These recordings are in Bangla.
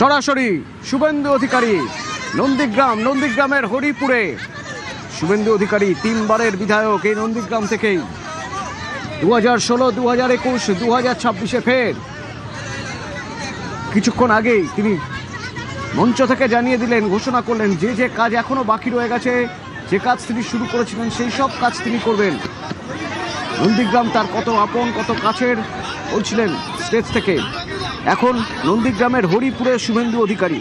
সরাসরি শুভেন্দু অধিকারী নন্দীগ্রামের হরিপুরে। শুভেন্দু অধিকারী তিনবারের বিধায়ক এই নন্দীগ্রাম থেকেই। 2016, 2021, 2026-এ ফের কিছুক্ষণ আগেই তিনি মঞ্চ থেকে জানিয়ে দিলেন, ঘোষণা করলেন যে কাজ এখনো বাকি রয়ে গেছে, যে কাজ তিনি শুরু করেছিলেন সেই সব কাজ তিনি করবেন। নন্দীগ্রাম তার কত আপন, কত কাছের বলছিলেন স্টেজ থেকে। এখন নন্দীগ্রামের হরিপুরে শুভেন্দু অধিকারী।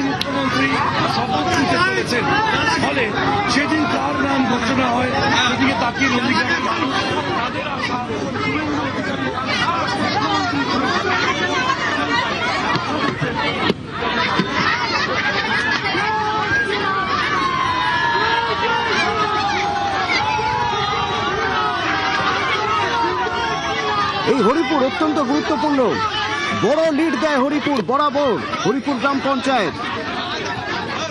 মুখ্যমন্ত্রী শপথ নিতে চলেছেন, ফলে সেদিন তার নাম ঘোষণা হয়। সেদিকে তাকিয়ে নন্দীগ্রামের মানুষ তাদের আশা শুভেন্দু অধিকারী এই হরিপুর অত্যন্ত গুরুত্বপূর্ণ, বড় লিড দেয় হরিপুর বরাবর। হরিপুর গ্রাম পঞ্চায়েত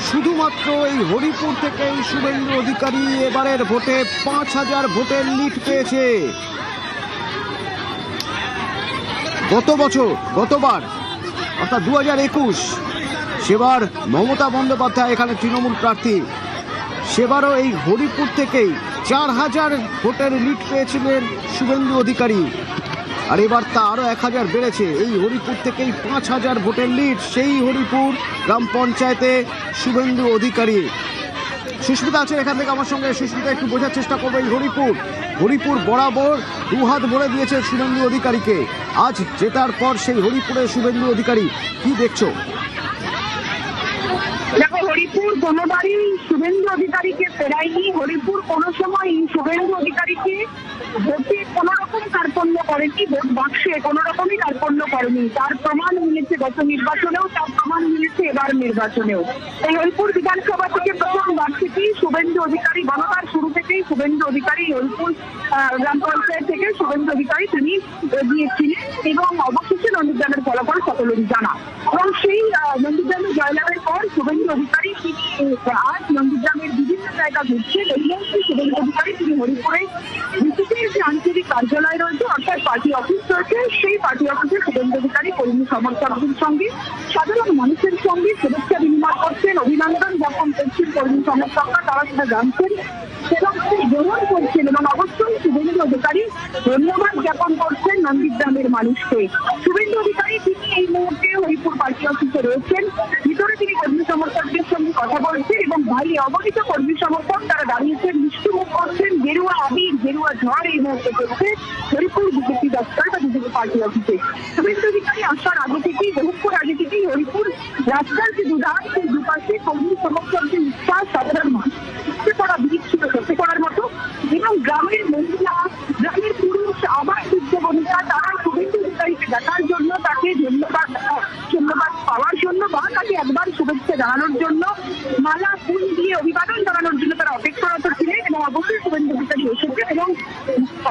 শুধুমাত্র এই হরিপুর থেকেই শুভেন্দু অধিকারী এবারের ভোটে 5000 ভোটের লিড পেয়েছে। গতবার অর্থাৎ 2021 সেবার মমতা বন্দ্যোপাধ্যায় এখানে তৃণমূল প্রার্থী, সেবারও এই হরিপুর থেকেই 4000 ভোটের লিড পেয়েছিলেন শুভেন্দু অধিকারী। আর এবার তা আরও 1000 বেড়েছে। এই হরিপুর থেকেই 5000 ভোটের লিড, সেই হরিপুর গ্রাম পঞ্চায়েতে শুভেন্দু অধিকারী। সুস্মিতা আছেন এখান থেকে আমার সঙ্গে। সুস্মিতা, একটু বোঝার চেষ্টা করবো, এই হরিপুর বরাবর দুহাত ভরে দিয়েছে শুভেন্দু অধিকারীকে। আজ জেতার পর সেই হরিপুরে শুভেন্দু অধিকারী কি দেখছো? দেখো, হরিপুর কোনোবারই শুভেন্দু অধিকারীকে ফেরায়নি। হরিপুর কোনো সময় শুভেন্দু অধিকারীকে ভোটে কোনো রকম কার্পণ্য করেনি, ভোট বাক্সে কোনো রকমই কার্পণ্য করেনি। তার প্রমাণ মিলেছে গত নির্বাচনেও, তার প্রমাণ মিলেছে এবার নির্বাচনেও। এই হরিপুর বিধানসভা থেকে প্রথমবার থেকেই শুভেন্দু অধিকারী, গণতার শুরু থেকেই শুভেন্দু অধিকারী হরিপুর গ্রাম পঞ্চায়েত থেকে শুভেন্দু অধিকারী তিনি এগিয়েছিলেন এবং অবশেষে নন্দীগ্রামের ফলাফল সকলেরই জানা। এবং সেই নন্দীগ্রামে জয়লাভের পর শুভেন্দু অধিকারী তিনি আজ নন্দীগ্রামের বিভিন্ন জায়গা ঘুরছেন। এই মুহূর্তে শুভেন্দু অধিকারী তিনি হরিপুরে বিজেপির যে আঞ্চলিক কার্যালয় রয়েছে, অর্থাৎ পার্টি অফিস রয়েছে, সেই পার্টি অফিসে শুভেন্দু অধিকারী কর্মী সমর্থকদের সঙ্গে, সাধারণ মানুষের সঙ্গে শুভেচ্ছা বিনিময় করছেন, অভিনন্দন জ্ঞাপন করছেন কর্মী সমর্থকরা, তারা সেটা জানছেন এবং গ্রহণ করছেন। এবং অবশ্যই শুভেন্দু অধিকারী ধন্যবাদ জ্ঞাপন করছেন নন্দীগ্রামের মানুষকে। শুভেন্দু অধিকারী তিনি এই মুহূর্তে হরিপুর পার্টি অফিসে রয়েছেন। ভিতরে তিনি কর্মী সমর্থকদের সঙ্গে কথা বলছেন এবং বাইরে অগণিত কর্মী সমর্থক তারা দাঁড়িয়েছেন, মিষ্টিমুখ করছেন, গেরুয়া আবির, গেরুয়া ঝড় এই মুহূর্তে চলছে হরিপুর বিজেপি দপ্তর বা বিজেপি পার্টি অফিসে। শুভেন্দু অধিকারী আসার আগে থেকেই, বহুক্ষণ আগে থেকেই হরিপুর রাস্তার যে দুধার, সেই দুপাশে কর্মী সমর্থকদের উৎসাহ, সাধারণ মানুষ করা ভিড় ছিল সত্যি করার মতো। এবং গ্রামের মহিলা, গ্রামের পুরুষ, আবার যুদ্ধ বনিতা, তারা শুভেন্দু অধিকারীকে দেখার জন্য, তাকে ধন্যবাদ পাওয়ার জন্য বা তাকে একবার শুভেচ্ছা জানানোর জন্য, মালা ফুল দিয়ে অভিবাদন জানানোর জন্য তারা অপেক্ষারত ছিলেন। এবং অবশ্যই শুভেন্দু অধিকারী এসেছেন এবং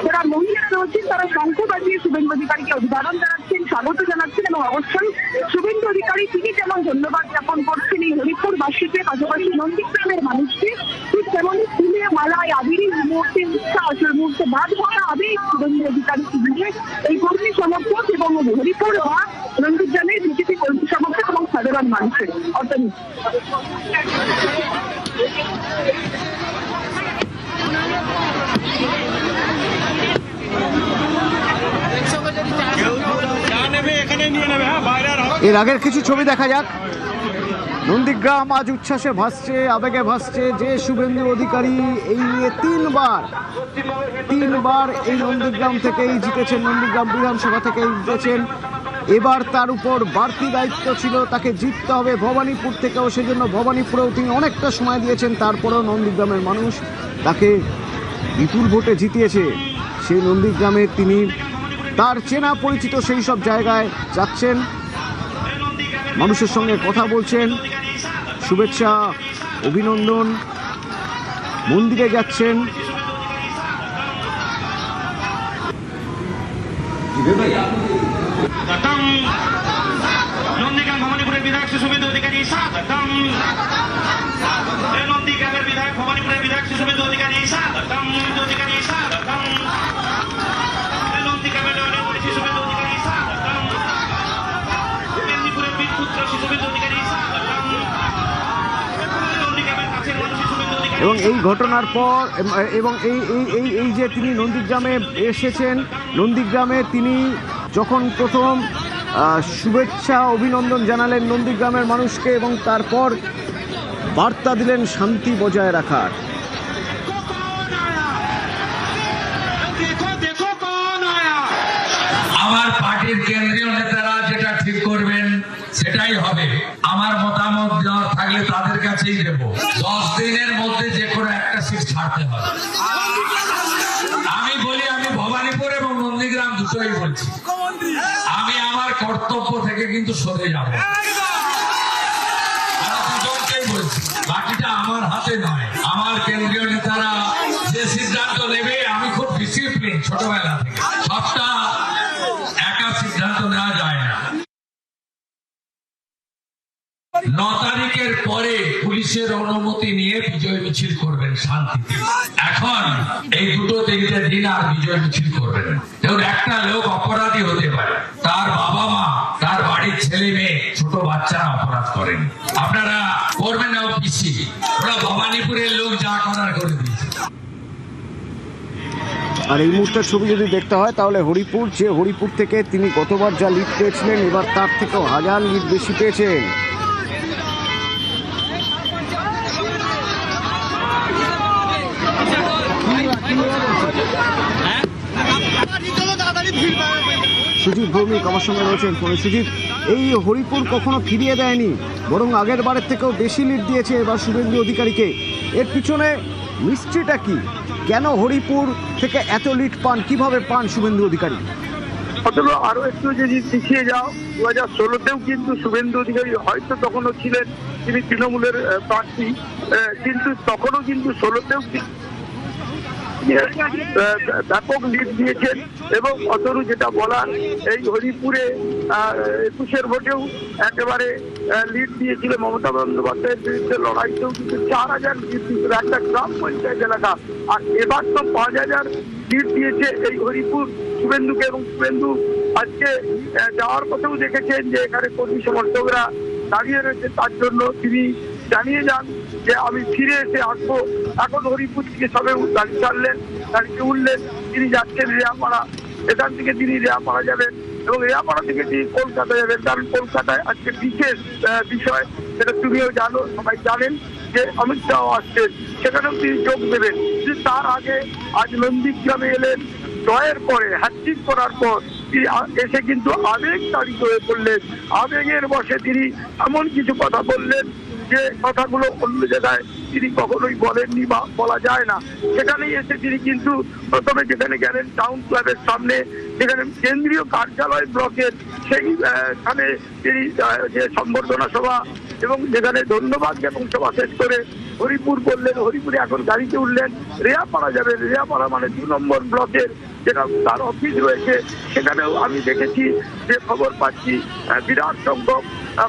যারা মহিলারা রয়েছেন তারা শঙ্খ বাজিয়ে শুভেন্দু অধিকারীকে অভিবাদন জানাচ্ছেন, স্বাগত জানাচ্ছেন। এবং অবশ্যই শুভেন্দু অধিকারী তিনি যেমন ধন্যবাদ জ্ঞাপন করছেন এই হরিপুরবাসীকে, পাশাপাশি নন্দীগ্রামের মানুষকে, ঠিক তেমনই ফুলে মালায় আবির মুহূর্তে উৎসাহ, মুহূর্তে বাদ ভরা আবির শুভেন্দু অধিকারী দিয়ে এই কর্মী সমর্থক এবং হরিপুর বা নন্দীগ্রামের বিজেপি কর্মী সমর্থক এবং সাধারণ মানুষের অর্থাৎ এর আগের কিছু ছবি দেখা যাক। নন্দীগ্রাম আজ উচ্ছ্বাসে ভাসছে, আবেগে ভাসছে যে শুভেন্দু অধিকারী এই নিয়ে তিনবার এই নন্দীগ্রাম থেকেই জিতেছেন, নন্দীগ্রাম বিধানসভা থেকেই জিতেছেন। এবার তার উপর বাড়তি দায়িত্ব ছিল, তাকে জিততে হবে ভবানীপুর থেকেও, সেজন্য ভবানীপুরেও তিনি অনেকটা সময় দিয়েছেন। তারপরেও নন্দীগ্রামের মানুষ তাকে বিপুল ভোটে জিতিয়েছে। সেই নন্দীগ্রামে তিনি তার চেনা পরিচিত সেই সব জায়গায় যাচ্ছেন, মানুষের সঙ্গে কথা বলছেন, শুভেচ্ছা, অভিনন্দন, মন্দিরে যাচ্ছেন। বিধায়ক সুশুভেন্দু অধিকারী স্বাগতম। নন্দীগ্রামের বিধায়ক ভবানীপুরের বিধায়ক সুশুভেন্দু অধিকারী স্বাগতম। অধিকারী স্বাগতম। নন্দীগ্রামের সুশুভেন্দু অধিকারী স্বাগতম। মেদিনীপুরের বীরপুত্র সুশুভেন্দু অধিকারী স্বাগতম। নন্দীগ্রামের কাছের মানুষ সুশুভেন্দু অধিকারী। এবং এই ঘটনার পর এবং এই যে তিনি নন্দীগ্রামে এসেছেন, নন্দীগ্রামে তিনি যখন প্রথম শুভেচ্ছা অভিনন্দন জানালেন নন্দীগ্রামের মানুষকে এবং তারপর বার্তা দিলেন শান্তি বজায় রাখার। আমার পার্টির কেন্দ্রীয় নেতারা যেটা ঠিক করবেন সেটাই হবে। আমার মতামত দেওয়ার থাকলে তাদের কাছেই দেব। 10 দিনের মধ্যে যে কোনো একটা সিট ছাড়তে হবে। আমি বলি, আমি ভবানীপুর এবং নন্দীগ্রাম দুটোই বলছি, আমি আমার কর্তব্য থেকে কিন্তু সরে যাব। আমি দুজনকেই বলছি, বাকিটা আমার হাতে নয়। আমার কেন্দ্রীয় নেতারা যে সিদ্ধান্ত নেবে, আমি খুব ডিসিপ্লিন ছোটবেলা থেকে, সবটা একা সিদ্ধান্ত নেওয়া যায় না। 9 তারিখের পরে পুলিশের অনুমতি নিয়ে বিজয় মিছিল করবেন শান্তিতে। এখন এই 2-3 দিন আর বিজয় মিছিল করবেন না। যেমন একটা লোক অপরাধী হতে পারে, তার বাবা মা, তার বাড়ির ছেলে মেয়ে, ছোট বাচ্চারা অপরাধ করেন। আপনারা করবেন না পিসি, ওরা ভবানীপুরের লোক যা করার করে দিয়েছে। আর এই মুহূর্তের ছবি যদি দেখতে হয় তাহলে হরিপুর থেকে তিনি গতবার যা লিড পেয়েছিলেন, এবার তার থেকেও 1000 লিড বেশি পেয়েছেন। সুজিত ভৌমিক আমার সঙ্গে রয়েছেন ফোনে। সুজিত, এই হরিপুর কখনো ফিরিয়ে দেয়নি, বরং আগের বারের থেকেও বেশি লিড দিয়েছে এবার শুভেন্দু অধিকারীকে। এর পিছনে মিস্ট্রিটা কি? কেন হরিপুর থেকে এত লিড পান, কিভাবে পান শুভেন্দু অধিকারী? অথবা আরো একটু যদি পিছিয়ে যাও, 2016তেও কিন্তু শুভেন্দু অধিকারী হয়তো তখনও ছিলেন, তিনি তৃণমূলের প্রার্থী, কিন্তু তখনও কিন্তু 16তেও ব্যাপক লিড দিয়েছেন। এবং অতরু যেটা বলার, এই হরিপুরে 21 ভোটেও একেবারে লিড দিয়েছিল মমতা বন্দ্যোপাধ্যায়ের বিরুদ্ধে লড়াইতেও কিন্তু 4000 লিড দিয়েছিল একটা গ্রাম পঞ্চায়েত এলাকা। আর এবার তো 5000 লিড দিয়েছে এই হরিপুর শুভেন্দুকে। এবং শুভেন্দু আজকে যাওয়ার পথেও দেখেছেন যে এখানে কর্মী সমর্থকরা দাঁড়িয়ে রয়েছে, তার জন্য তিনি জানিয়ে যান যে আমি ফিরে এসে আসবো। এখন হরিপুর থেকে সবে গাড়িতে উঠলেন, তিনি যাচ্ছেন রেয়াপাড়া। এখান থেকে তিনি রেয়াপাড়া যাবেন এবং রেয়াপাড়া থেকে তিনি কলকাতা যাবেন, কারণ কলকাতায় আজকে বিশেষ বিষয়, সেটা তুমিও জানো, সবাই জানেন যে অমিত শাহ আসছেন, সেখানেও তিনি যোগ দেবেন। কিন্তু তার আগে আজ নন্দীগ্রামে এলেন, জয়ের পরে হ্যাট্রিক করার পর তিনি এসে কিন্তু আবেগ তাড়িত হয়ে পড়লেন। আবেগের বশে তিনি এমন কিছু কথা বললেন যে কথাগুলো অন্য জায়গায় তিনি কখনোই বলেননি বা বলা যায় না। সেখানেই এসে তিনি কিন্তু প্রথমে যেখানে গেলেন টাউন ক্লাবের সামনে, যেখানে কেন্দ্রীয় কার্যালয় ব্লকের সেইখানে তিনি যে সম্বর্ধনা সভা এবং যেখানে ধন্যবাদ জ্ঞাপন সভা শেষ করে হরিপুর বললেন। হরিপুরে এখন গাড়িতে উঠলেন, রেয়াপাড়া যাবেন। রেয়াপাড়া মানে 2 নম্বর ব্লকের যেটা তার অফিস রয়েছে, সেখানেও আমি দেখেছি যে খবর পাচ্ছি বিরাট সংখ্যক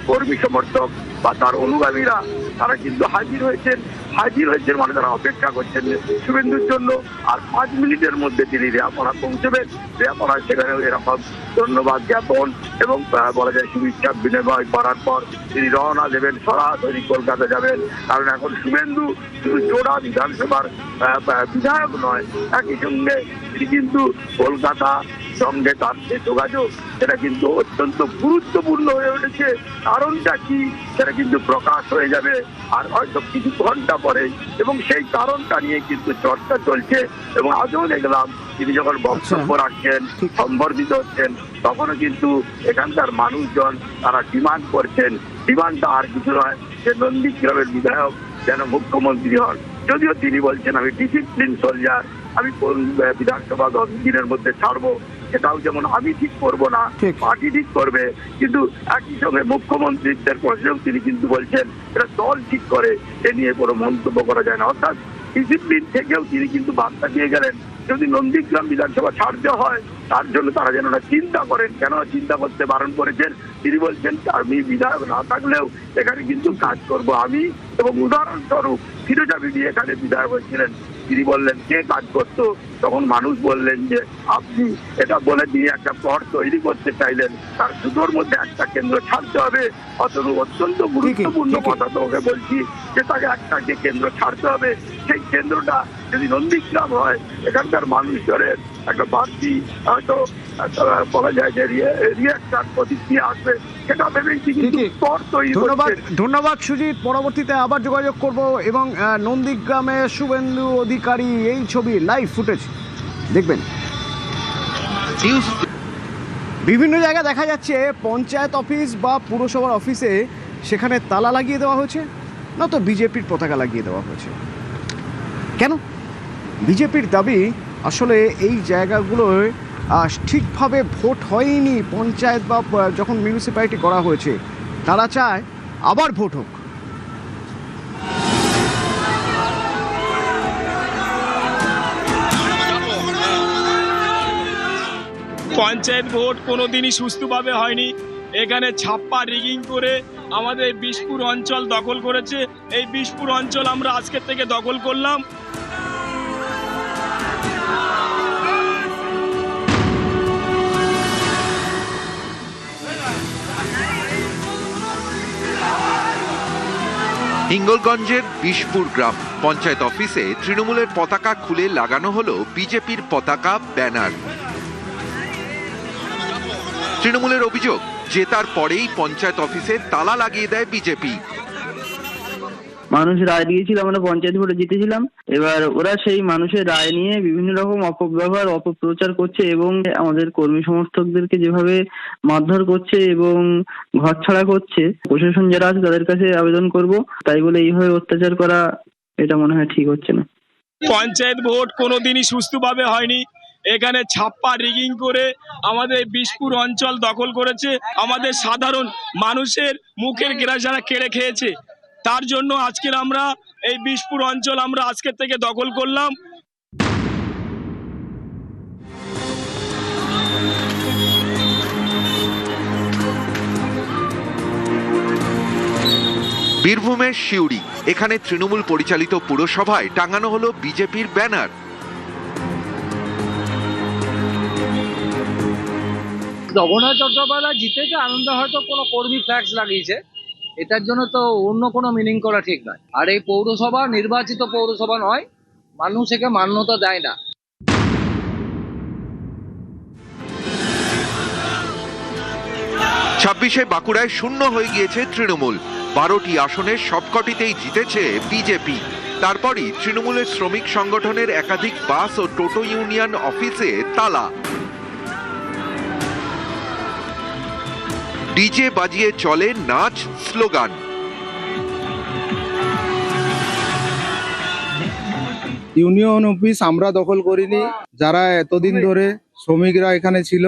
কর্মী সমর্থক বা তার অনুগামীরা তারা কিন্তু হাজির হয়েছেন মানে তারা অপেক্ষা করছেন শুভেন্দুর জন্য। আর 5 মিনিটের মধ্যে তিনি রেয়াপাড়া পৌঁছবেন। রেয়াপাড়া সেখানেও এরকম ধন্যবাদ জ্ঞাপন এবং বলা যায় শুভেচ্ছা বিনিময় করার পর তিনি রওনা দেবেন, সরাসরি কলকাতা যাবেন। কারণ এখন শুভেন্দু শুধু জোড়া বিধানসভার বিধায়ক নয়, একই সঙ্গে তিনি কিন্তু কলকাতা সঙ্গে তার যে যোগাযোগ সেটা কিন্তু অত্যন্ত গুরুত্বপূর্ণ হয়ে উঠেছে। কারণটা কি সেটা কিন্তু প্রকাশ হয়ে যাবে আর হয়তো কিছু ঘন্টা পরে, এবং সেই কারণটা নিয়ে কিন্তু চর্চা চলছে। এবং আজও দেখলাম তিনি যখন বক্তব্য রাখছেন, সম্বর্ধিত হচ্ছেন, তখনও কিন্তু এখানকার মানুষজন তারা ডিমান্ড করছেন। ডিমান্ডটা আর কিছু নয় যে নন্দীগ্রামের বিধায়ক যেন মুখ্যমন্ত্রী হন। যদিও তিনি বলছেন আমি ডিসিপ্লিন সোলজার, আমি কোন বিধানসভা 10 দিনের মধ্যে ছাড়বো সেটাও যেমন আমি ঠিক করবো না, পার্টি ঠিক করবে। কিন্তু একই সঙ্গে মুখ্যমন্ত্রীত্বের প্রশ্নেও তিনি কিন্তু বলছেন এটা দল ঠিক করে, এ নিয়ে কোনো মন্তব্য করা যায় না। অর্থাৎ ডিসিপ্লিন থেকেও তিনি কিন্তু বার্তা দিয়ে গেলেন যদি নন্দীগ্রাম বিধানসভা ছাড়তে হয় তার জন্য তারা যেন না চিন্তা করেন। কেন চিন্তা করতে বারণ করেছেন? তিনি বলছেন আমি বিধায়ক না থাকলেও এখানে কিন্তু কাজ করব আমি। এবং উদাহরণস্বরূপ ফিরোজা বিবি এখানে বিধায়ক হয়েছিলেন, তিনি বললেন কে কাজ করতো, তখন মানুষ বললেন যে আপনি। এটা বলে তিনি একটা প্লট তৈরি করতে চাইলেন, তার দুটোর মধ্যে একটা কেন্দ্র ছাড়তে হবে। অত্যন্ত গুরুত্বপূর্ণ কথা তোমাকে বলছি যে তাকে একটা যে কেন্দ্র ছাড়তে হবে, সেই কেন্দ্রটা যদি নন্দীগ্রাম হয় এখানকার মানুষজনের একটা বাড়তি হয়তো বলা যায় যে রিয়াকশন প্রতিক্রিয়া আসবে, সেটা ভেবেই কিন্তু প্লট তৈরি করছেন। ধন্যবাদ সুজিত, পরবর্তীতে আবার যোগাযোগ করব। এবং নন্দীগ্রামে শুভেন্দু অধিকারী এই ছবি লাইভ ফুটেজ দেখবেন। বিভিন্ন জায়গায় দেখা যাচ্ছে পঞ্চায়েত অফিস বা পুরসভার অফিসে সেখানে তালা লাগিয়ে দেওয়া হয়েছে, না তো বিজেপির পতাকা লাগিয়ে দেওয়া হয়েছে। কেন? বিজেপির দাবি আসলে এই জায়গাগুলোয় ঠিকভাবে ভোট হয়নি, পঞ্চায়েত বা যখন মিউনিসিপ্যালিটি করা হয়েছে, তারা চায় আবার ভোট হোক। পঞ্চায়েত ভোট কোনোদিনই সুষ্ঠুভাবে হয়নি। এখানে ছাপ্পা রিগিং করে আমাদের বিশপুর অঞ্চল দখল করেছে। এই বিশপুর অঞ্চল আমরা আজকের থেকে দখল করলাম। হিঙ্গলগঞ্জের বিশপুর গ্রাম পঞ্চায়েত অফিসে তৃণমূলের পতাকা খুলে লাগানো হলো বিজেপির পতাকা ব্যানার। তৃণমূলের অভিযোগ, জেতার পরেই পঞ্চায়েত অফিসে তালা লাগিয়ে দেয় বিজেপি। মানুষ রায় দিয়েছিল, আমরা পঞ্চায়েত ভোটে জিতেছিলাম। এবার ওরা সেই মানুষের রায় নিয়ে বিভিন্ন রকম অপব্যবহার অপপ্রচার করছে এবং আমাদের কর্মী সমর্থকদেরকে যেভাবে মারধর করছে এবং ঘরছাড়া করছে, প্রশাসন যারা আছে তাদের কাছে আবেদন করব, তাই বলে এইভাবে অত্যাচার করা এটা মনে হয় ঠিক হচ্ছে না। পঞ্চায়েত ভোট কোনোদিনই সুষ্ঠুভাবে হয়নি। এখানে ছাপ্পা রিগিং করে আমাদের বিশপুর অঞ্চল দখল করেছে। আমাদের সাধারণ মানুষের মুখের গ্রাস যারা কেড়ে খেয়েছে, তার জন্য আজকের আমরা এই বিশপুর অঞ্চল আমরা আজকের থেকে দখল করলাম। বীরভূমের সিউড়ি, এখানে তৃণমূল পরিচালিত পুরসভায় টাঙানো হলো বিজেপির ব্যানার। অভয় চট্টোপাধ্যায় জিতেছে, আনন্দ হয়তো কোনো কর্মী ফ্ল্যাক্স লাগিয়েছে, এটার জন্য তো অন্য কোনো মিনিং করা ঠিক নয়। আর এই পৌরসভা নির্বাচিত পৌরসভা নয়, মানুষ একে মান্যতা দেয় না। 26-এ বাঁকুড়ায় শূন্য হয়ে গিয়েছে তৃণমূল। 12টি আসনের সবকটিতেই জিতেছে বিজেপি। তারপরই তৃণমূলের শ্রমিক সংগঠনের একাধিক বাস ও টোটো ইউনিয়ন অফিসে তালা। ডিজে বাজিয়ে চলে নাচ, স্লোগান। ইউনিয়ন অফিস আমরা দখল করিনি, যারা এতদিন ধরে শ্রমিকরা এখানে ছিল,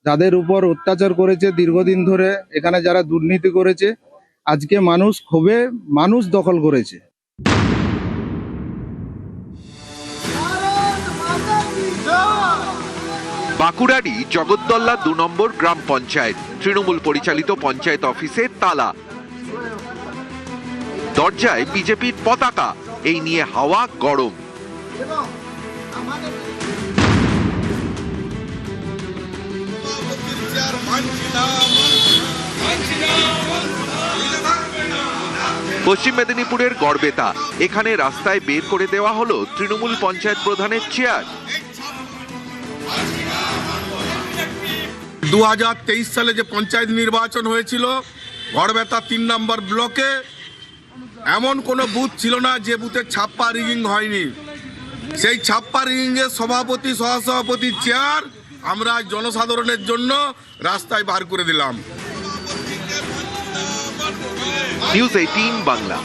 যাদের উপর অত্যাচার করেছে দীর্ঘদিন ধরে, এখানে যারা দুর্নীতি করেছে, আজকে মানুষ ক্ষোভে মানুষ দখল করেছে। বাঁকুড়ারই জগদ্দল্লা 2 নম্বর গ্রাম পঞ্চায়েত, তৃণমূল পরিচালিত পঞ্চায়েত অফিসে তালা। দরজায় বিজেপির পতাকা, এই নিয়ে হাওয়া গরম। পশ্চিম মেদিনীপুরের গড়বেতা, এখানে রাস্তায় বের করে দেওয়া হলো তৃণমূল পঞ্চায়েত প্রধানের চেয়ার। 2023 সালে যে পঞ্চায়েত নির্বাচন হয়েছিল, গড়বেতা 3 নম্বর ব্লকে এমন কোনো বুথ ছিল না যে বুথে ছাপ্পা রিগিং হয়নি। সেই ছাপ্পা রিগিং এর সভাপতি, সহসভাপতি, চেয়ার আমরা জনসাধারণের জন্য রাস্তায় বার করে দিলাম। নিউজ 18 বাংলা।